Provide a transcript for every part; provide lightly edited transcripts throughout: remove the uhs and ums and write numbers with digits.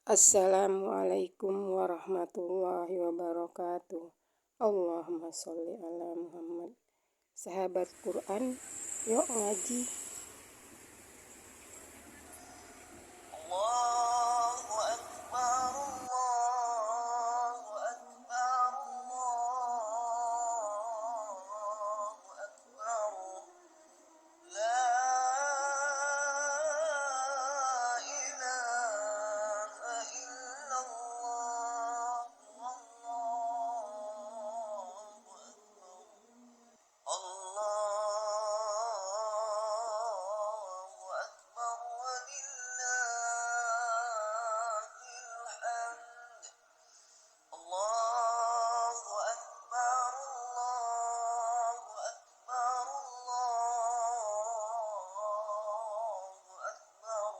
Assalamualaikum warahmatullahi wabarakatuh. Allahumma sholli ala Muhammad. Sahabat Quran, yuk ngaji. Allahu Akbar, Allahu Akbar, Allahu Akbar. La ilaha illallah, Allahu Akbar. Allahu Akbar walillahil hamd. Allahu Akbar, Allahu Akbar, Allahu Akbar.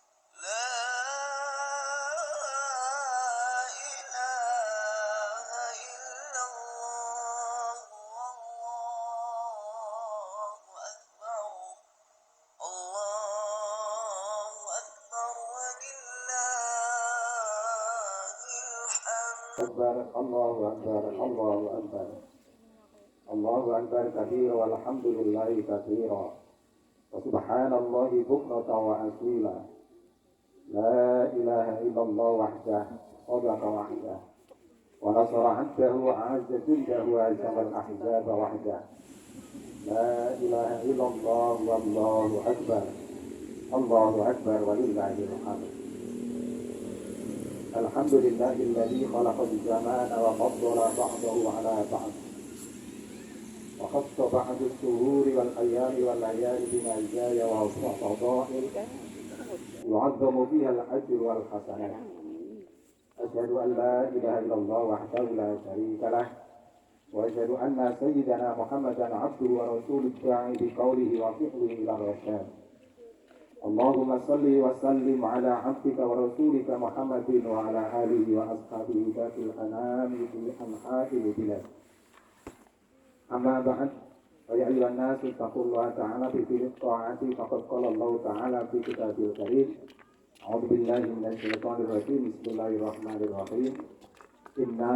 La ilaha illallah, Allahu Akbar. Allahu Akbar walillahil hamd. أكبر الله أكبر الله أكبر الله أكبر كثيرا والحمد لله كثيرا وسبحان الله بكرة وأصيلا لا إله إلا الله وحده صدق وحده ونصر عبده وأعز جنده وهزم الأحزاب وحده لا إله إلا الله والله أكبر الله أكبر ولله الحمد. الحمد لله الذي خلق الزمان وفضل بعضه على بعض وخص بعض الشهور والأيام والليالي بمزايا وفضائل يعظم فيها الأجر والحسنات. أشهد أن لا إله إلا الله وحده لا شريك له وأشهد أن سيدنا محمدا عبده ورسوله الداعي بقوله وفعله إلى الرشاد. اللهم صل وسلم على عبدك ورسولك محمد وعلى آله وأصحابه ذات الأنام في أنحاء البلاد. أما بعد فيا أيها الناس اتقوا الله تعالى بفعل الطاعة فقد قال الله تعالى في كتابه الكريم أعوذ بالله من الشيطان الرجيم بسم الله الرحمن الرحيم إنا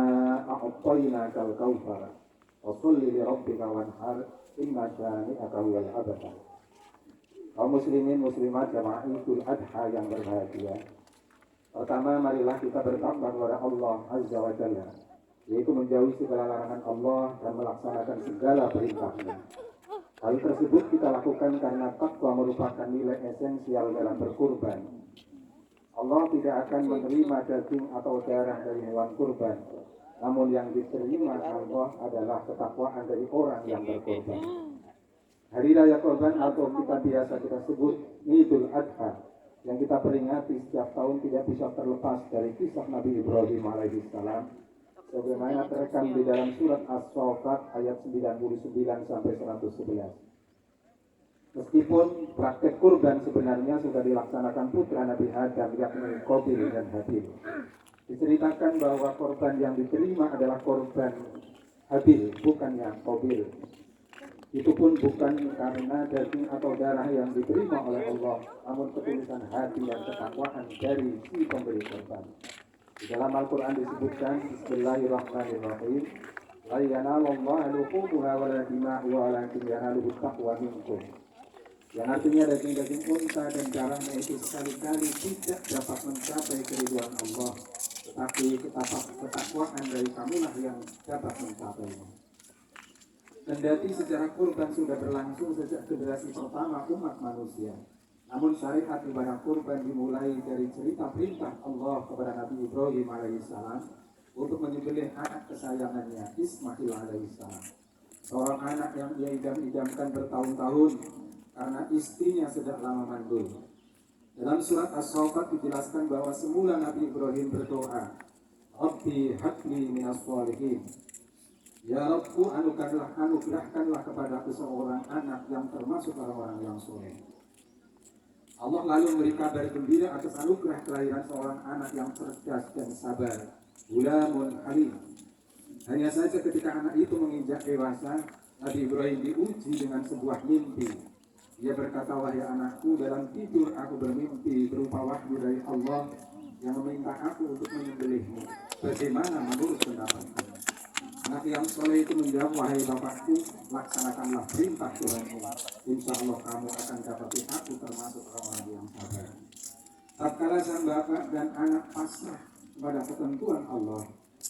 أعطيناك الكوثر وصل لربك وانحر إن شانئك هو الأبتر. Kaum muslimin muslimat jamaah Idul Adha yang berbahagia. Pertama, marilah kita bertakwa kepada Allah Azza wa Jalla, yaitu menjauhi segala larangan Allah dan melaksanakan segala perintahnya. Hal tersebut kita lakukan karena takwa merupakan nilai esensial dalam berkurban. Allah tidak akan menerima daging atau darah dari hewan kurban, namun yang diterima Allah adalah ketakwaan dari orang yang berkurban. Hari Raya Kurban atau kita sebut Idul Adha yang kita peringati setiap tahun tidak bisa terlepas dari kisah Nabi Ibrahim alaihissalam sebagaimana terekam di dalam surat As-Saffat ayat 99 sampai 111. Meskipun praktek kurban sebenarnya sudah dilaksanakan putra Nabi Adam yakni Qabil dan Habil. Diceritakan bahwa korban yang diterima adalah korban Habil, bukannya Qabil. Itu pun bukan karena daging atau darah yang diterima oleh Allah, namun ketulusan hati dan ketakwaan dari si pemberi korban. Di dalam Al-Quran disebutkan Bismillahirrahmanirrahim La yanalallaha luhumuha wa la dima'uha walakin yanaluhu taqwa minkum. Yang artinya daging-daging unta dan darahnya itu sekali-kali tidak dapat mencapai keridhaan Allah, tetapi ketakwaan dari kamulah yang dapat mencapainya. Kendati sejarah kurban sudah berlangsung sejak generasi pertama umat manusia, namun syariat ibadah kurban dimulai dari cerita perintah Allah kepada Nabi Ibrahim alaihissalam untuk menyembelih anak kesayangannya Ismail alaihissalam, seorang anak yang ia idam-idamkan bertahun-tahun karena istrinya sudah lama mandul. Dalam surat As-Saffat dijelaskan bahwa semula Nabi Ibrahim berdoa, Rabbi habli minas sholihin. Ya Rabbu, anugerahkanlah kepadaku seorang anak yang termasuk orang-orang yang soleh. Allah lalu memberi kabar gembira atas anugerah kelahiran seorang anak yang cerdas dan sabar, Gulamun Halim. Hanya saja ketika anak itu menginjak dewasa, Nabi Ibrahim diuji dengan sebuah mimpi. Dia berkata, wahai anakku, dalam tidur aku bermimpi berupa wahyu dari Allah yang meminta aku untuk menyembelihmu. Bagaimana menurut pendapatmu? Anak yang soleh itu menjawab, wahai bapakku, laksanakanlah perintah Tuhanmu. Insya Allah kamu akan dapati aku termasuk orang yang sabar. Tatkala sang bapak dan anak pasrah pada ketentuan Allah,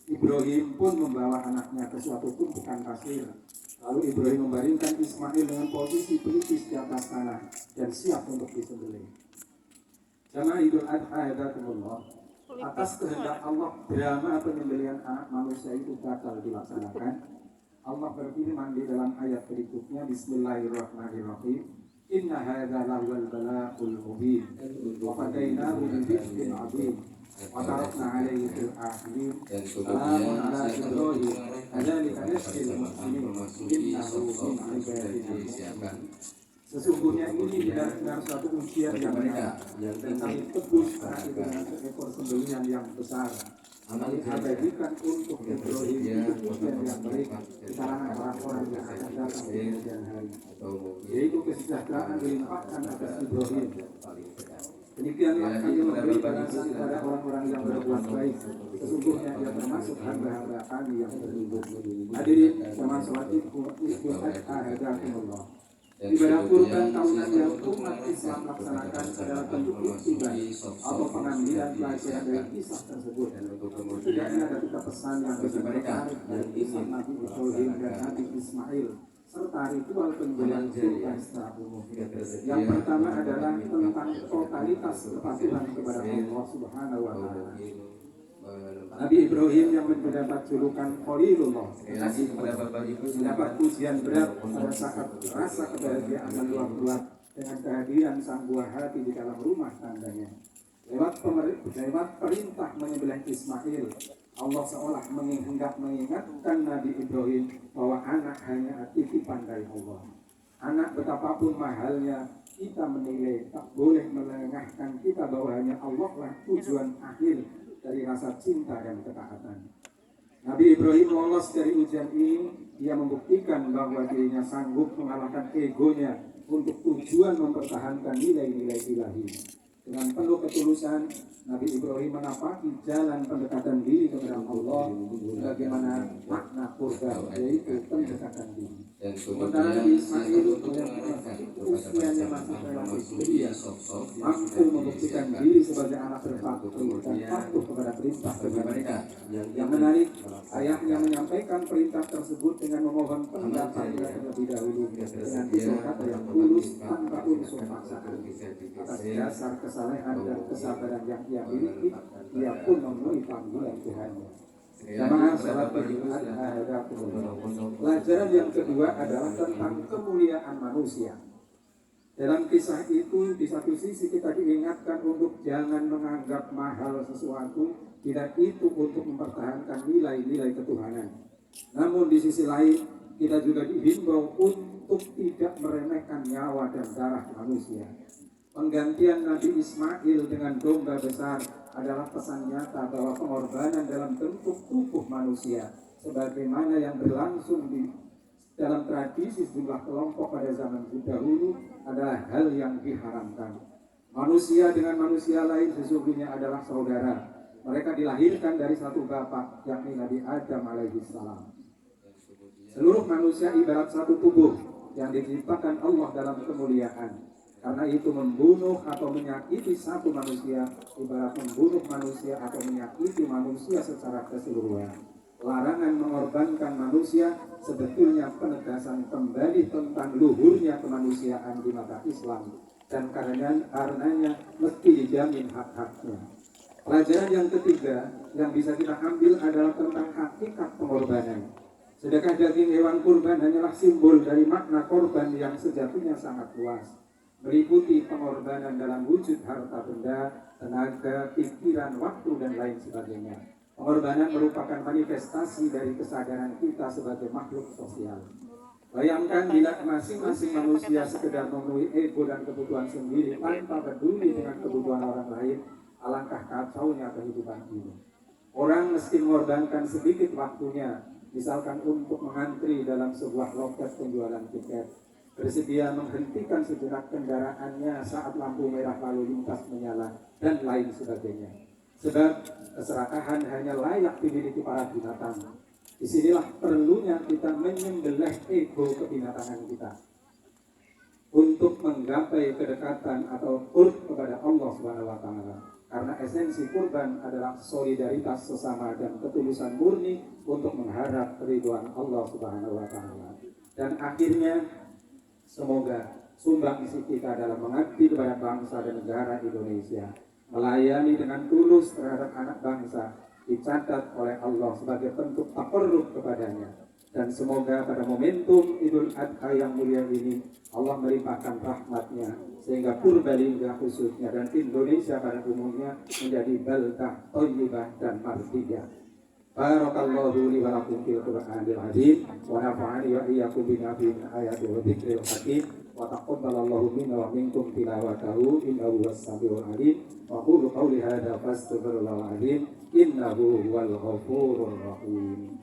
Ibrahim pun membawa anaknya ke suatu tumpukan pasir. Lalu Ibrahim membaringkan Ismail dengan posisi pelipis di atas tanah dan siap untuk disembelih. Jamaah Idul Adha hadakumullah, atas kehendak Allah drama penyembelihan anak manusia itu batal dilaksanakan. Allah berfirman di dalam ayat berikutnya, Bismillahirrahmanirrahim, Inna hadza lahul bala'ul mubin wa fadainahu bi dzikrin 'adzim wa tarakna 'alaihi fil akhirin salamun 'ala Ibrahim kadzalika najzil muhsinin innahu min 'ibadina. Sesungguhnya ini benar-benar suatu ujian yang berat, dan kami tebus anak itu dengan seekor sembelihan yang besar. Kami abadikan untuk Ibrahim itu ujian yang baik di kalangan orang-orang yang akan datang di kemudian hari, yaitu kesejahteraan dilimpahkan atas Ibrahim. Demikianlah kami memberi balasan kepada orang-orang yang berbuat baik. Sesungguhnya dia termasuk hamba-hamba kami yang berlindung. Hadirin jamaah salat Idul Adha hadakumullah. Ibadah kurban tahunan yang umat Islam laksanakan adalah bentuk iktibar atau pengambilan pelajaran dari kisah tersebut. Setidaknya ada 3 pesan yang bisa menarik dari kisah Nabi Ibrahim dan Nabi Ismail serta ritual penyembelihan kurban secara umum. Yang pertama adalah tentang totalitas kepatuhan kepada Allah Subhanahu wa Ta'ala. Nabi Ibrahim yang mendapat julukan Khalilullah mendapat ujian berat pada saat rasa kebahagiaan meluap-luap dengan kehadiran sang buah hati di dalam rumah tangganya. Lewat perintah menyembelih Ismail, Allah seolah hendak mengingatkan Nabi Ibrahim bahwa anak hanya titipan dari Allah. Anak betapapun mahalnya kita menilai, tak boleh melengahkan kita bahwa hanya Allah lah tujuan akhir dari rasa cinta dan ketaatan. Nabi Ibrahim lolos dari ujian ini. Dia membuktikan bahwa dirinya sanggup mengalahkan egonya untuk tujuan mempertahankan nilai-nilai ilahi. Dengan penuh ketulusan, Nabi Ibrahim menapaki jalan pendekatan diri kepada Allah bagaimana makna kurban, yaitu pendekatan diri. Sementara Nabi Ismail usianya masih relatif belia, mampu membuktikan diri sebagai anak berbakti dan patuh kepada perintah mereka. Yang menarik, ayahnya menyampaikan perintah tersebut dengan memohon pendapatnya terlebih dahulu dengan kata yang tulus tanpa unsur paksaan. Atas dasar kesalehan dan kesabaran yang ia miliki, ia pun memenuhi panggilan Tuhannya. Jamaah salat Idul Adha hadakumullah. Pelajaran yang kedua adalah tentang kemuliaan manusia. Dalam kisah itu, di satu sisi kita diingatkan untuk jangan menganggap mahal sesuatu, tidak itu untuk mempertahankan nilai-nilai ketuhanan. Namun di sisi lain, kita juga dihimbau untuk tidak meremehkan nyawa dan darah manusia. Penggantian Nabi Ismail dengan domba besar adalah pesan nyata bahwa pengorbanan dalam bentuk tubuh manusia sebagaimana yang berlangsung di dalam tradisi sejumlah kelompok pada zaman dahulu adalah hal yang diharamkan. Manusia dengan manusia lain sesungguhnya adalah saudara. Mereka dilahirkan dari satu bapak, yakni Nabi Adam alaihissalam. Seluruh manusia ibarat satu tubuh yang diciptakan Allah dalam kemuliaan. Karena itu membunuh atau menyakiti satu manusia ibarat membunuh manusia atau menyakiti manusia secara keseluruhan. Larangan mengorbankan manusia sebetulnya penegasan kembali tentang luhurnya kemanusiaan di mata Islam, dan karenanya mesti dijamin hak-haknya. Pelajaran yang ketiga yang bisa kita ambil adalah tentang hakikat pengorbanan. Sedekah daging hewan kurban hanyalah simbol dari makna korban yang sejatinya sangat luas, meliputi pengorbanan dalam wujud harta benda, tenaga, pikiran, waktu, dan lain sebagainya. Pengorbanan merupakan manifestasi dari kesadaran kita sebagai makhluk sosial. Bayangkan bila masing-masing manusia sekedar memenuhi ego dan kebutuhan sendiri tanpa peduli dengan kebutuhan orang lain, alangkah kacaunya kehidupan ini. Orang mesti mengorbankan sedikit waktunya, misalkan untuk mengantri dalam sebuah loket penjualan tiket, bersedia menghentikan sejenak kendaraannya saat lampu merah lalu lintas menyala, dan lain sebagainya. Sebab keserakahan hanya layak dimiliki para binatang. Disinilah perlunya kita menyembelih ego kebinatangan kita untuk menggapai kedekatan atau qurb kepada Allah Subhanahu wa taala. Karena esensi kurban adalah solidaritas sesama dan ketulusan murni untuk mengharap ridwan Allah Subhanahu wa taala. Dan akhirnya semoga sumbangsi kita dalam mengabdi kepada bangsa dan negara Indonesia, melayani dengan tulus terhadap anak bangsa, dicatat oleh Allah sebagai bentuk taqarrub kepadanya. Dan semoga pada momentum Idul Adha yang mulia ini Allah melimpahkan rahmatnya sehingga Purbalingga khususnya dan Indonesia pada umumnya menjadi baldah thayyibah dan mardiyah. Barakallahu li wa lakum fil Qur'anil azim wa nafa'ani wa iyyakum bima fihi min ayati wa dzikril hakim wa taqabbalallahu minna wa minkum tilawatahu innahu was-sami'ul alim wa qulu qawli hadza fastaghfirullahal azim innahu huwal ghafurur rahim.